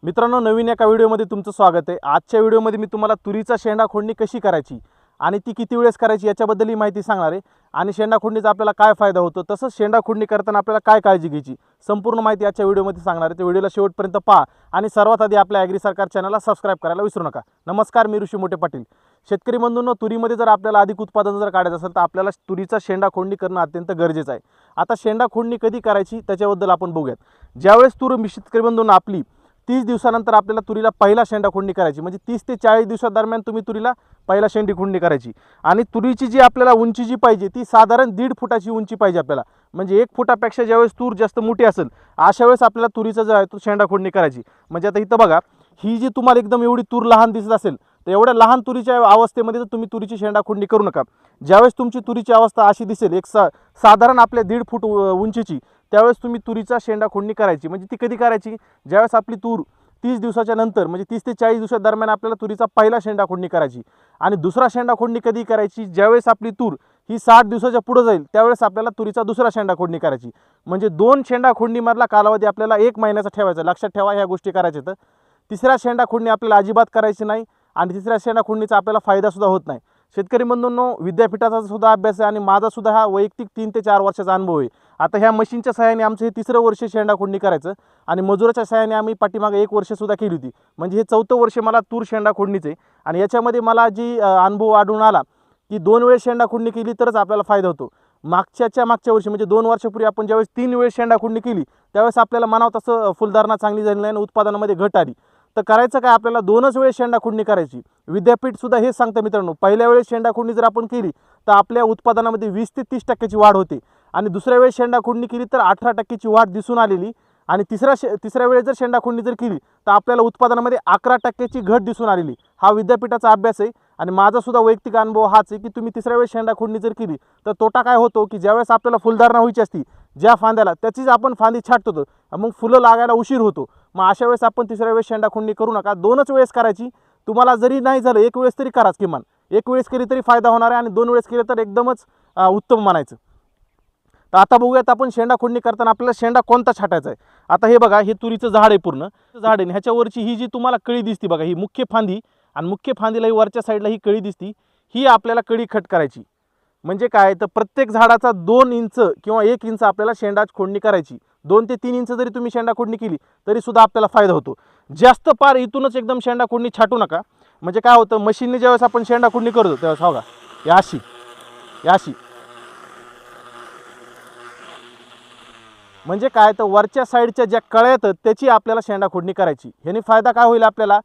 मित्रांनो, नवीन एका व्हिडिओमध्ये तुमचं स्वागत आहे। आजच्या व्हिडिओमध्ये मी तुम्हाला तुरीचा शेंडा खोडणी कशी करायची आणि ती किती वेळेस करायची याच्याबद्दल ही माहिती सांगणार आहे। आणि शेंडा खोडणीचा आपल्याला काय फायदा होतो, तसंच शेंडा खोडणी करताना आपल्याला काय काळजी घ्यायची, संपूर्ण माहिती आजच्या व्हिडिओमध्ये सांगणार आहे। तर व्हिडिओला शेवटपर्यंत पहा आणि सर्वात आधी आपल्या ॲग्री सरकार चॅनलला सबस्क्राइब करायला विसरू नका। नमस्कार, मी ऋषी मोठे पाटील। शेतकरी बंधूंनो, तुरीमध्ये जर आपल्याला अधिक उत्पादन जर काढायचं असेल तर आपल्याला तुरीचा शेंडा खोडणी करणं अत्यंत गरजेचं आहे। आता शेंडा खोडणी कधी करायची त्याच्याबद्दल आपण बघूयात। ज्यावेळेस तूर शेतकरी बंधूंनो आपली 30 दिवसानंतर आपल्याला तुरीला पहिला शेंडा खोडणी करायची, म्हणजे 30 ते 40 दिवसादरम्यान तुम्ही तुरीला पहिला शेंडी खोडणी करायची। आणि तुरीची जी आपल्याला उंची जी पाहिजे ती साधारण 1.5 फुटाची उंची पाहिजे आपल्याला, म्हणजे 1 फुटापेक्षा ज्यावेळेस तूर जास्त मोठी असेल अशा वेळेस आपल्याला तुरीचा जो आहे तो शेंडा खोडणी करायची। म्हणजे आता इथं बघा, ही जी तुम्हाला एकदम एवढी तूर लहान दिसत असेल तर एवढ्या लहान तुरीच्या अवस्थेमध्ये तुम्ही तुरीची शेंडा खोडणी करू नका। ज्यावेळेस तुमची तुरीची अवस्था अशी दिसेल एक साधारण आपल्या 1.5 फूट उंचीची, त्यावेळेस तुम्ही तुरीचा शेंडा खोडणी करायची। म्हणजे ती कधी करायची, ज्यावेळेस आपली तूर 30 दिवसाच्या नंतर, म्हणजे 30 ते 40 दिवसादरम्यान आपल्याला तुरीचा पहिला शेंडा खोडणी करायची। आणि दुसरा शेंडा खोडणी कधी करायची, ज्यावेळेस आपली तूर ही 60 दिवसाच्या पुढे जाईल त्यावेळेस आपल्याला तुरीचा दुसरा शेंडा खोडणी करायची। म्हणजे 2 शेंडा खोडणीमधला कालावधी आपल्याला 1 महिन्याचा ठेवायचा, लक्षात ठेवा ह्या गोष्टी करायच्या। तर तिसरा शेंडा खोडणी आपल्याला अजिबात करायची नाही आणि तिसऱ्या शेंडा खोडणीचा आपल्याला फायदा सुद्धा होत नाही। शेतकरी बंधूंनो, विद्यापीठाचा सुद्धा अभ्यास आहे आणि माझा सुद्धा हा वैयक्तिक 3 ते 4 वर्षाचा अनुभव आहे। आता ह्या मशीनच्या सहाय्याने आमचं हे 3रं वर्ष शेंडा खोडणी करायचं आणि मजुराच्या सहाय्याने आम्ही पाठीमागे 1 वर्ष सुद्धा केली होती, म्हणजे हे 4थं वर्ष मला तूर शेंडा खोडणीचे। आणि याच्यामध्ये मला जी अनुभव आढळून आला की 2 वेळेस शेंडा खोडणी केली तरच आपल्याला फायदा होतो। मागच्या वर्षी म्हणजे 2 वर्षापूर्वी आपण ज्यावेळेस 3 वेळेस शेंडा खोडणी केली त्यावेळेस आपल्याला म्हणावं तसं फुलधारणा चांगली झाली नाही आणि उत्पादनामध्ये घट आली। तर करायचं काय, आपल्याला 2च वेळेस शेंडा खोडणी करायची। विद्यापीठ सुद्धा हेच सांगतं मित्रांनो, पहिल्या वेळेस शेंडा खोडणी जर आपण केली तर आपल्या उत्पादनामध्ये 20 ते 30% वाढ होते आणि दुसऱ्या वेळेस शेंडा खोडणी केली तर 18% वाढ दिसून आलेली आणि तिसऱ्या वेळेस जर शेंडा खोडणी जर केली तर आपल्याला उत्पादनामध्ये 11% घट दिसून आलेली। हा विद्यापीठाचा अभ्यास आहे आणि माझा सुद्धा वैयक्तिक अनुभव हाच आहे की तुम्ही तिसऱ्या वेळेस शेंडा खोडणी जर केली तर तोटा काय होतो की ज्यावेळेस आपल्याला फुलधारणा व्हायची असती ज्या फांद्याला त्याचीच आपण फांदी छाटतो, मग फुलं लागायला उशीर होतो। मग अशा वेळेस आपण तिसऱ्या वेळेस शेंडा खोडणी करू नका, 2च वेळेस करायची। तुम्हाला जरी नाही झालं 1 वेळेस तरी कराच, किमान 1 वेळेस केली तरी फायदा होणार आहे आणि 2 वेळेस केलं तर एकदमच उत्तम म्हणायचं। तर आता बघूयात आपण शेंडा खोडणी करताना आपल्याला शेंडा कोणता छाटायचा आहे। आता हे बघा, हे तुरीचं झाड आहे, पूर्ण झाड आहे। ह्याच्यावरची ही जी तुम्हाला कळी दिसती बघा, ही मुख्य फांदी आणि मुख्य फांदीला ही वरच्या साईडला ही कळी दिसती, ही आपल्याला कळी कट करायची। म्हणजे काय, तर प्रत्येक झाडाचा 2 इंच किंवा 1 इंच आपल्याला शेंडा खोडणी करायची। 2 ते 3 इंच जरी तुम्ही शेंडा खोडणी केली तरी सुद्धा आपल्याला फायदा होतो। जास्त पार इथूनच एकदम शेंडा खोडणी छाटू नका, म्हणजे काय होतं, मशीनने ज्यावेळेस आपण शेंडा खोडणी करतो त्यावेळेस हो का याशी म्हणजे काय, तर वरच्या साईडच्या ज्या कळ्या आहेत त्याची आपल्याला शेंडा खोडणी करायची। ह्याने फायदा काय होईल आपल्याला,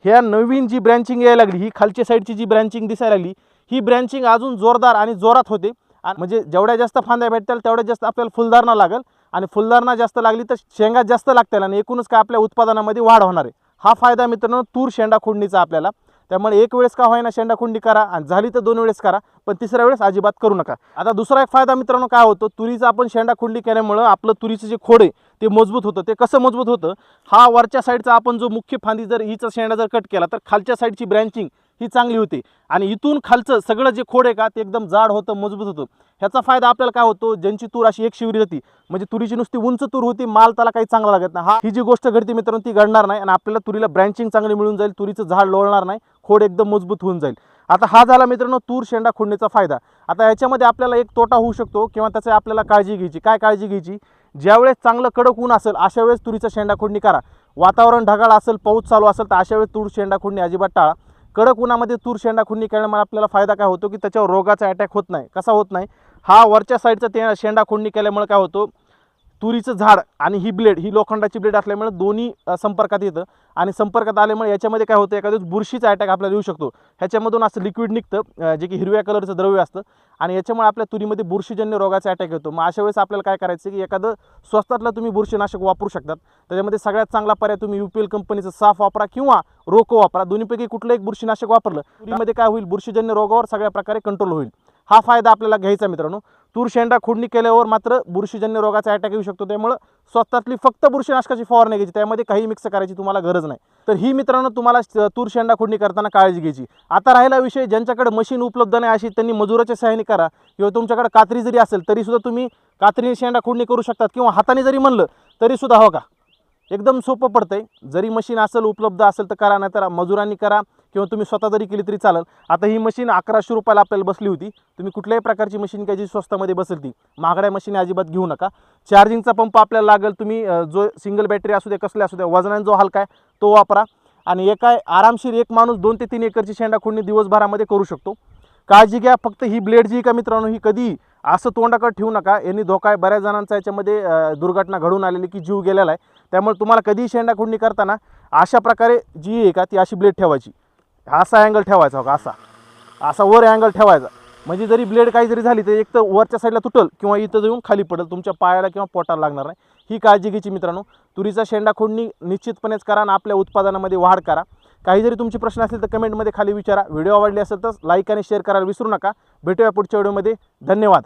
ह्या नवीन जी ब्रँचिंग यायला लागली, ही खालच्या साईडची जी ब्रँचिंग दिसायला लागली, ही ब्रँचिंग अजून जोरदार आणि जोरात होते। म्हणजे जेवढ्या जास्त फांद्या भेटतील तेवढ्या जास्त आपल्याला फुलधारणा लागेल आणि फुलधारणा जास्त लागली तर शेंगा जास्त लागतील आणि एकूणच काय आपल्या उत्पादनामध्ये वाढ होणार आहे। हा फायदा मित्रांनो तूर शेंडा खोडणीचा आपल्याला। त्यामुळे 1 वेळेस का होईना शेंडा खोडणी करा आणि झाली तर 2 वेळेस करा, पण तिसऱ्या वेळेस अजिबात करू नका। आता दुसरा एक फायदा मित्रांनो काय होतो, तुरीचा आपण शेंडा खोडणी केल्यामुळे आपलं तुरीचं जे खोड आहे ते मजबूत होतं। ते कसं मजबूत होतं, हा वरच्या साईडचा आपण जो मुख्य फांदी जर हिचा शेंडा जर कट केला तर खालच्या साईडची ब्रँचिंग ही चांगली होते आणि इथून खालचं सगळं जे खोड आहे का ते एकदम जाड होतं, मजबूत होतं। ह्याचा फायदा आपल्याला काय होतो, ज्यांची तूर अशी एक शिवरी होती, म्हणजे तुरीची नुसती उंच तूर होती, माल त्याला काही चांगला लागत नाही, ही जी गोष्ट घडते मित्रांनो ती घडणार नाही आणि आपल्याला तुरीला ब्रँचिंग चांगली मिळून जाईल, तुरीचं झाड लोळणार नाही, खोड एकदम मजबूत होऊन जाईल। आता हा झाला मित्रांनो तूर शेंडा खोडणीचा फायदा। आता याच्यामध्ये आपल्याला एक तोटा होऊ शकतो किंवा त्याची आपल्याला काळजी घ्यायची। काय काळजी घ्यायची, ज्यावेळेस चांगलं कडक ऊन असेल अशा वेळेस तुरीचा शेंडा खोडणी करा। वातावरण ढगाळ असेल, पाऊस चालू असेल तर अशा वेळेस तूर शेंडा खोडणी अजिबात टाळा। कडक उन्हामध्ये तूर शेंडा खोडणी केल्यामुळे आपल्याला फायदा काय होतो की त्याच्यावर रोगाचा अटॅक होत नाही। कसा होत नाही, हा वरच्या साईडचा शेंडा खोडणी केल्यामुळे काय होतो, तुरीचं झाड आणि ही ब्लेड, ही लोखंडाची ब्लेड असल्यामुळे दोन्ही संपर्कात येतं आणि संपर्कात आल्यामुळे याच्यामध्ये काय होतं, एखाद्या बुरशीचा अटॅक आपल्याला येऊ शकतो। ह्याच्यामधून असं लिक्विड निघतं जे की हिरव्या कलरचं द्रव्य असतं आणि याच्यामुळे आपल्या तुरीमध्ये बुरशीजन्य रोगाचा अटॅक येतो। मग अशा वेळेस आपल्याला काय करायचं की एखादं स्वस्तातलं तुम्ही बुरशीनाशक वापरू शकतात। त्याच्यामध्ये सगळ्यात चांगला पर्याय तुम्ही UPL कंपनीचं साफ वापरा किंवा रोको वापरा, दोन्हीपैकी कुठलं एक बुरशीनाशक वापरलं तुरीमध्ये काय होईल, बुरशीजन्य रोगावर सगळ्या प्रकारे कंट्रोल होईल। हा फायदा आपल्याला घ्यायचा मित्रांनो। तूर शेंडा खोडणी केल्यावर मात्र बुरशीजन्य रोगाचा अटॅक येऊ शकतो, त्यामुळे स्वस्तातली फक्त बुरशीनाशकाची फवारणी घ्यायची, त्यामध्ये काही मिक्स करायची तुम्हाला गरज नाही। तर ही मित्रांनो तुम्हाला तूर शेंडा खोडणी करताना काळजी घ्यायची। आता राहिला विषय, ज्यांच्याकडे मशीन उपलब्ध नाही अशी त्यांनी मजुराच्या सहाय्याने करा, किंवा तुमच्याकडे कात्री जरी असेल तरी सुद्धा तुम्ही कात्रीने शेंडा खोडणी करू शकतात किंवा हाताने जरी म्हणलं तरी सुद्धा हो का एकदम सोपं पडतंय. जरी मशीन असेल उपलब्ध असेल तर करा, नाही तर मजुरांनी करा किंवा तुम्ही स्वतः जरी केली तरी चालेल. आता ही मशीन 1100 रुपयाला आपल्याला बसली होती. तुम्ही कुठल्याही प्रकारची मशीन काय जी स्वस्तामध्ये बसेल ती महागड्या मशीन अजिबात घेऊ नका. चार्जिंगचा पंप आपल्याला लागेल. तुम्ही जो सिंगल बॅटरी असू दे कसले असू दे वजनाने जो हलका आहे तो वापरा. आणि आरामशीर एक माणूस 2 ते 3 एकरची शेंडाखोडणी दिवसभरामध्ये करू शकतो. काळजी घ्या. फक्त ही ब्लेड जी का मित्रांनो ही कधी असं तोंडाकडे ठेवू नका. यांनी धोका आहे. बऱ्याच जणांचा याच्यामध्ये दुर्घटना घडून आलेली की जीव गेलेला आहे. त्यामुळे तुम्हाला कधीही शेंडाखोडणी करताना अशा प्रकारे जी आहे का ती अशी ब्लेड ठेवायची. असा अँगल ठेवायचा बघा, असा वर अँगल ठेवायचा. म्हणजे जरी ब्लेड काही जरी झाली तर एक तर वरच्या साईडला तुटल किंवा इथं जाऊन खाली पडेल, तुमच्या पायाला किंवा पोटाला लागणार नाही. ही काळजी घ्यायची मित्रांनो. तुरीचा शेंडाखोडणी निश्चितपणेच करा आणि आपल्या उत्पादनामध्ये वाढ करा. काही जरी तुमचे प्रश्न असतील तर कमेंटमध्ये खाली विचारा. व्हिडिओ आवडले असेल तर लाईक आणि शेअर करायला विसरू नका. भेटूया पुढच्या व्हिडिओमध्ये. धन्यवाद.